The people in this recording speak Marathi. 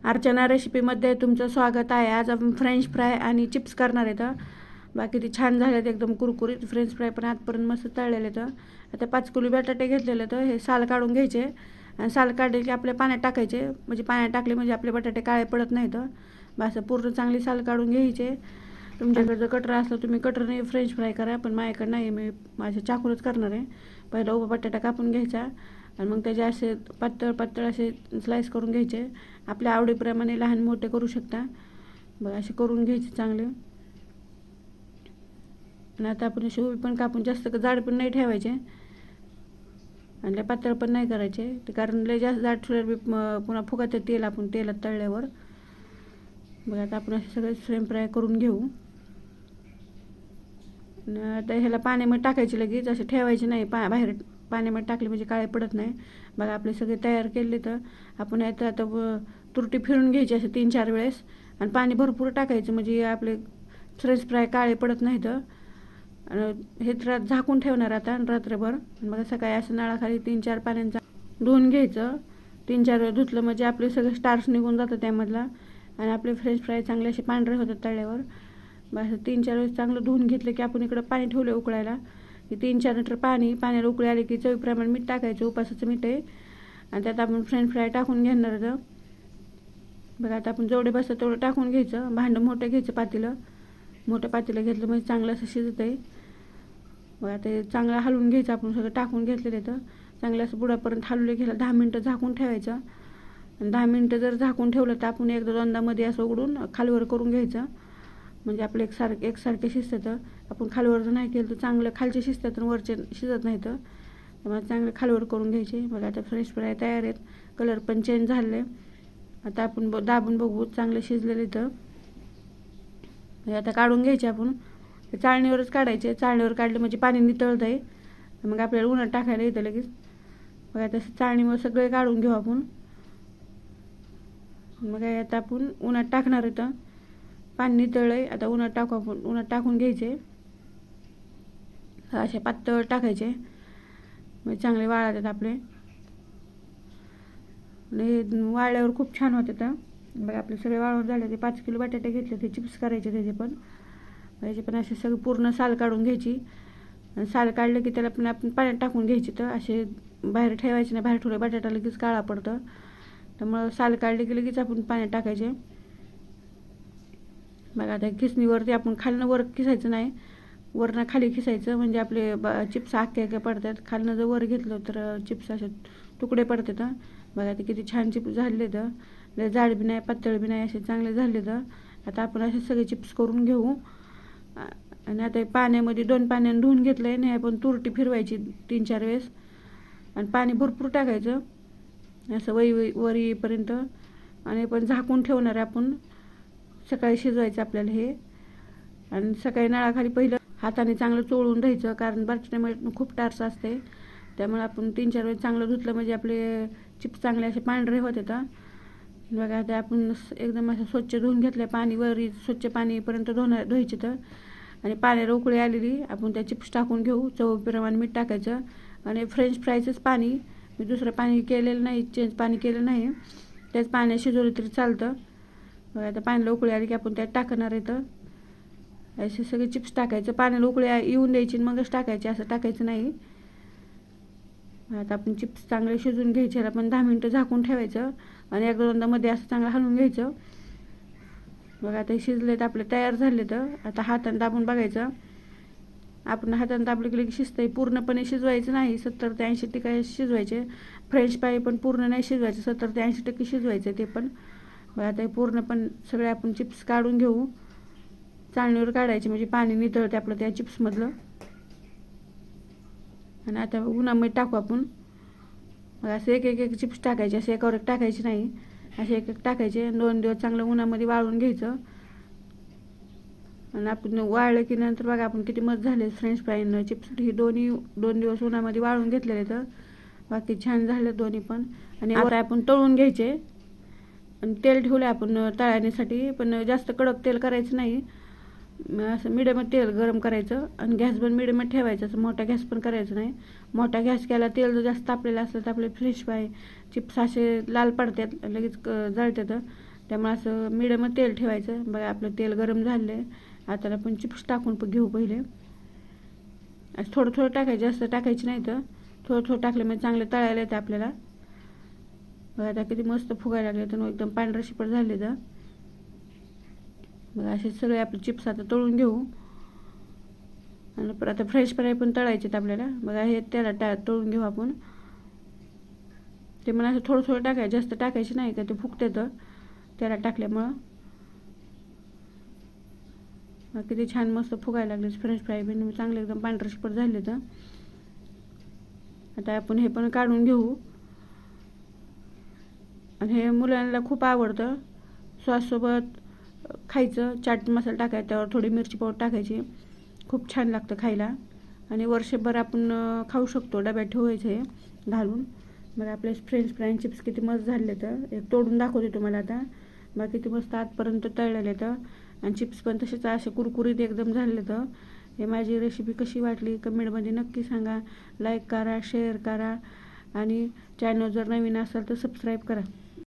अर्चना रेसिपीमध्ये तुमचं स्वागत आहे। आज आपण फ्रेंच फ्राय आणि चिप्स करणार आहेत। बाकी ते छान झालेत, एकदम कुरकुरीत फ्रेंच फ्राय पण आतपर्यंत मस्त तळलेले आहेत। आता 5 किलो बटाटे घेतलेले आहेत। हे साल काढून घ्यायचे आणि साल काढले की आपल्या पाण्यात टाकायचे, म्हणजे पाण्यात टाकले म्हणजे आपले बटाटे काळे पडत नाहीत। बस पूर्ण चांगली साल काढून घ्यायचे। तुमच्याकडे जर कटर असलं तुम्ही कटरने फ्रेंच फ्राय करा, पण माझ्याकडे नाही, मी माझ्या चाकूनच करणार आहे। पहिला उभा बटाटा कापून घ्यायचा आणि मग त्याचे असे पातळ पातळ असे स्लाइस करून घ्यायचे। आपल्या आवडीप्रमाणे लहान मोठे करू शकता। बघा असे करून घ्यायचे चांगले। आणि आता आपण असे उभे पण कापून, जास्त जाड पण नाही ठेवायचे आणि लय पातळ पण नाही करायचे, ते कारण लय जास्त जाड ठेवल्यावर पुन्हा फुगत तेल आपण तेलात तळल्यावर। बघा आता आपण असे सगळे फ्रेंच फ्राय करून घेऊ। आता ह्याला पाण्यामध्ये टाकायचे, लगेच असे ठेवायचे नाही, बाहेर पाण्यामध्ये टाकले म्हणजे काळे पडत नाही। बघा आपले सगळे तयार केले तर आपण आता तुरटी फिरून घ्यायची असे 3-4 वेळेस आणि पाणी भरपूर टाकायचं, म्हणजे आपले फ्रेंच फ्राय काळे पडत नाहीत। आणि हे झाकून ठेवणार आता रात्रभर। बघा सकाळी असं नळाखाली 3-4 पाण्यांचा धुवून घ्यायचं। 3-4 वेळा धुतलं म्हणजे आपले सगळे स्टार्च निघून जातं त्यामधला आणि आपले फ्रेंच फ्राय चांगले असे पांढरे होतात तळल्यावर। बस 3-4 वेळेस चांगलं धुवून घेतलं की आपण इकडं पाणी ठेवलं उकळायला। 3-4 लिटर पाण्याला उकळी आली की चवीप्रमाणे मीठ टाकायचं, उपासाचं मीठ आहे। आणि त्यात आपण फ्रेंच फ्राय टाकून घेणार आहोत। बघा आता आपण जेवढे बसतं तेवढं टाकून घ्यायचं। भांडं मोठं घ्यायचं, पातेलं मोठं पातेलं घेतलं म्हणजे चांगलं असं शिजत आहे। बघा ते चांगलं हलवून घ्यायचं, आपण सगळं टाकून घेतलेलं आहे तर चांगलं असं बुडापर्यंत हलवलं घ्यायला 10 मिनटं झाकून ठेवायचं। आणि 10 मिनटं जर झाकून ठेवलं तर आपण एकदा दोनदा मध्ये असं उघडून खालीवर करून घ्यायचं, म्हणजे आपलं एकसारखे शिजतं। आपण खालीवर जर नाही केलं तर चांगलं खालचे शिजतात आणि वरचे शिजत नाहीत, त्यामुळे चांगलं खालीवर करून घ्यायचे। बघा आता फ्रेंच फ्राय तयार आहेत, कलर पण चेंज झाले। आता आपण दाबून बघू चांगलं शिजलेलं इथं। आता काढून घ्यायचे, आपण चाळणीवरच काढायचे। चाळणीवर काढले म्हणजे पाणी नितळत आहे, मग आपल्याला उन्हात टाकायला येतं लगेच। बघा तसं चाळणीवर सगळे काढून घेऊ आपण। मग आता आपण उन्हात टाकणार आहे, पाणी नितळलंय आता उन्हात टाकू आपण। उन्हात टाकून घ्यायचे, असे पातळ टाकायचे म्हणजे चांगले वाळतात आपले। आणि वाळल्यावर खूप छान होते तर बघा आपले सगळे वाळून झाले। ते 5 किलो बटाटे घेतले, ते चिप्स करायचे त्याचे पण असे सगळे पूर्ण साल काढून घ्यायची। साल काढले की त्याला पण आपण पाण्यात टाकून घ्यायची, तर असे बाहेर ठेवायचे नाही, बाहेर ठेवले बटाटा लगेच काळा पडतं, त्यामुळं साल काढले की लगेच आपण पाण्यात टाकायचे। बघा आता खिसणीवरती आपण खालनं वर खिसायचं नाही, वरनं खाली खिसायचं, म्हणजे आपले चिप्स आख्या पडतात। खालनं जर वर घेतलं तर चिप्स असे तुकडे पडतात। बघा ते किती छान चिप्स झाले तर, लय जाड बी नाही पातळ बी नाही, असे चांगले झाले तर आता आपण असे सगळे चिप्स करून घेऊ। आणि आता पाण्यामध्ये 2 पाण्याने धुवून घेतलंय आणि आपण तुरटी फिरवायची 3-4 वेळेस आणि पाणी भरपूर टाकायचं असं वर येईपर्यंत। आणि पण झाकून ठेवणार आहे आपण, सकाळी शिजवायचं आपल्याला हे। आणि सकाळी नळाखाली पहिलं हाताने चांगलं चोळून द्यायचं, कारण बटाट्यामध्ये खूप टार्स असते, त्यामुळे आपण 3-4 वेळेस चांगलं धुतलं म्हणजे आपले चिप्स चांगले असे पांढरे होते। तर बघा आता आपण एकदम असं स्वच्छ धुवून घेतलं, पाणी वरी स्वच्छ पाणीपर्यंत धुवायचे तर। आणि पाण्याला उकळी आलेली आपण त्या चिप्स टाकून घेऊ, चवीप्रमाणे मीठ टाकायचं। आणि फ्रेंच फ्रायचंच पाणी, मी दुसरं पाणी केलेलं नाही, चेंज पाणी केलं नाही, त्याच पाण्यात शिजवलं तरी चालतं। बघा आता पाण्याला उकळी आली की आपण त्यात टाकणार आहे, तर असे सगळे चिप्स टाकायचं। पाण्याला उकळी येऊन द्यायची मगच टाकायचे, असं टाकायचं नाही। आता आपण चिप्स चांगले शिजवून घ्यायचे, आपण 10 मिनटं झाकून ठेवायचं आणि एकदा दोनदा मध्ये असं चांगलं हलवून घ्यायचं। बघा आता शिजले तर आपले तयार झाले तर आता हाताने दाबून बघायचं। आपण हाताने दाबले की शिजतंय, पूर्णपणे शिजवायचं नाही, 70 ते 80% शिजवायचे। फ्रेंच फ्राय पण पूर्ण नाही शिजवायचे, 70 ते 80% शिजवायचे ते पण। बघा आता पूर्ण पण सगळे आपण चिप्स काढून घेऊ, चाळणीवर काढायचे म्हणजे पाणी नितळते आपलं त्या चिप्समधलं। आणि आता उन्हामध्ये टाकू आपण। असे एक चिप्स टाकायचे, असे एकावर एक टाकायचे नाही, असे एक टाकायचे। 2 दिवस चांगलं उन्हामध्ये वाळून घ्यायचं आणि आपण वाळलं की नंतर बघा आपण किती मस्त झाले फ्रेंच फ्राय आणि चिप्स। ही 2 दिवस उन्हामध्ये वाळून घेतलेले तर बाकी छान झाले दोन्ही पण। आणि आता आपण तळून घ्यायचे आणि तेल ठेवलं आपण तळण्यासाठी, पण जास्त कडक तेल करायचं नाही, असं मिडियम तेल गरम करायचं आणि गॅस पण मिडियम ठेवायचं, असं मोठा गॅस पण करायचं नाही। मोठा गॅस केला तेल जर जास्त तापलेलं असलं तर आपले फ्रेंच फ्राय चिप्स असे लाल पडतात, लगेच जळतात, त्यामुळे असं मिडियम तेल ठेवायचं. बघा आपलं तेल गरम झालं आहे. आता आपण चिप्स टाकून घेऊ पहिले. असं थोडं थोडं टाकायचं, जास्त टाकायचं नाही तर थोडं थोडं टाकलं म्हणजे चांगलं तळायला येतं आपल्याला. बघा आता किती मस्त फुगायला लागले तर एकदम पांढरे शिपट झाले तर. बघा असे सगळे आपले चिप्स आता तळून घेऊ. आणि परत आता फ्रेंच फ्राय पण तळायचे आहेत आपल्याला. बघा हे त्याला तळून घेऊ आपण. ते मला असं थोडं थोडं टाकायचं, जास्त टाकायचं नाही का ते फुगते तर त्याला टाकल्यामुळं. किती छान मस्त फुगायला लागले फ्रेंच फ्राय पण चांगले एकदम पांढरे शिपट झाले तर. आता आपण हे पण काढून घेऊ. आणि हे मुलांना खूप आवडतं. सॉससोबत खायचं, चाट मसाला टाकायचा, त्यावर थोडी मिरची पावडर टाकायची. खूप छान लागतं खायला आणि वर्षभर आपण खाऊ शकतो. डब्यात ठेवायचं हे घालून. मग आपले फ्रेंच फ्राय चिप्स किती मस्त झाले तर एक तोडून दाखवते तुम्हाला आता. मग किती मस्त आतपर्यंत तळलेले तर आणि चिप्स पण तसेच असे कुरकुरीत एकदम झाले तर. हे माझी रेसिपी कशी वाटली कमेंटमध्ये नक्की सांगा. लाईक करा, शेअर करा आणि चॅनल जर नवीन असेल तर सबस्क्राईब करा.